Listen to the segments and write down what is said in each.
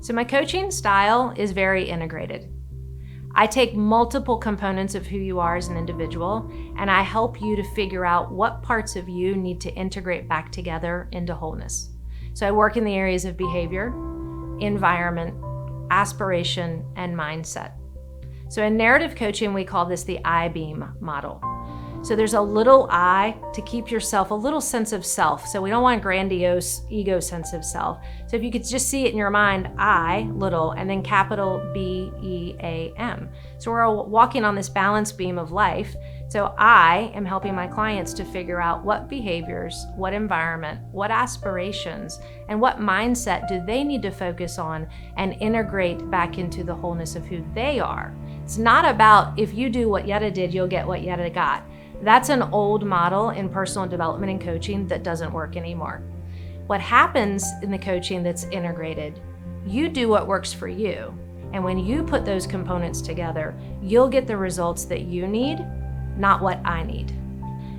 So my coaching style is very integrated. I take multiple components of who you are as an individual, and I help you to figure out what parts of you need to integrate back together into wholeness. So I work in the areas of behavior, environment, aspiration, and mindset. So in narrative coaching, we call this the I-beam model. So there's a little I to keep yourself, a little sense of self. So we don't want grandiose ego sense of self. So if you could just see it in your mind, I, little, and then capital B-E-A-M. So we're walking on this balance beam of life. So I am helping my clients to figure out what behaviors, what environment, what aspirations, and what mindset do they need to focus on and integrate back into the wholeness of who they are. It's not about if you do what Yedda did, you'll get what Yedda got. That's an old model in personal development and coaching that doesn't work anymore. What happens in the coaching that's integrated, you do what works for you. And when you put those components together, you'll get the results that you need, not what I need.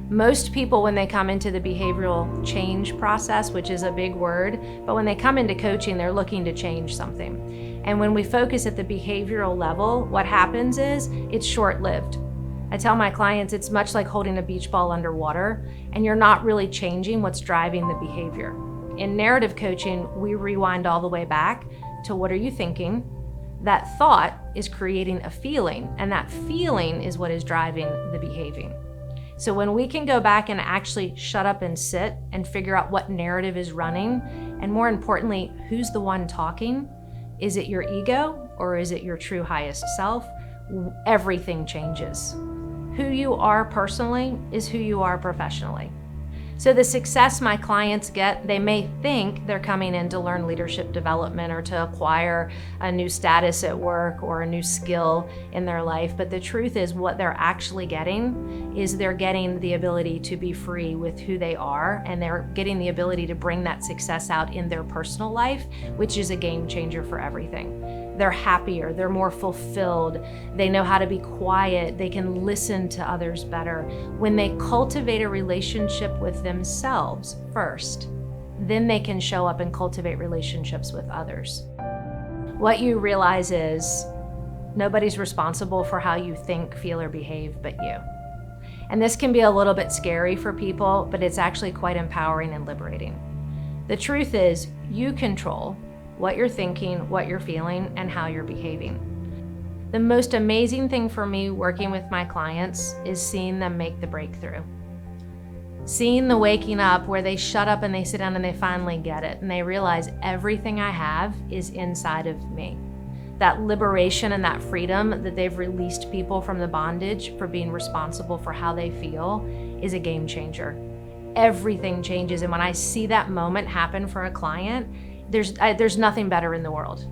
Most people, when they come into the behavioral change process, which is a big word, but when they come into coaching, they're looking to change something. And when we focus at the behavioral level, what happens is it's short-lived. I tell my clients it's much like holding a beach ball underwater, and you're not really changing what's driving the behavior. In narrative coaching, we rewind all the way back to what are you thinking? That thought is creating a feeling, and that feeling is what is driving the behaving. So when we can go back and actually shut up and sit and figure out what narrative is running, and more importantly, who's the one talking? Is it your ego or is it your true highest self? Everything changes. Who you are personally is who you are professionally. So the success my clients get, they may think they're coming in to learn leadership development or to acquire a new status at work or a new skill in their life, but the truth is what they're actually getting is they're getting the ability to be free with who they are, and they're getting the ability to bring that success out in their personal life, which is a game changer for everything. They're happier, they're more fulfilled, they know how to be quiet, they can listen to others better. When they cultivate a relationship with themselves first, then they can show up and cultivate relationships with others. What you realize is nobody's responsible for how you think, feel, or behave but you. And this can be a little bit scary for people, but it's actually quite empowering and liberating. The truth is, you control what you're thinking, what you're feeling, and how you're behaving. The most amazing thing for me working with my clients is seeing them make the breakthrough. Seeing the waking up where they shut up and they sit down and they finally get it and they realize everything I have is inside of me. That liberation and that freedom that they've released people from the bondage for being responsible for how they feel is a game changer. Everything changes, and when I see that moment happen for a client, there's nothing better in the world.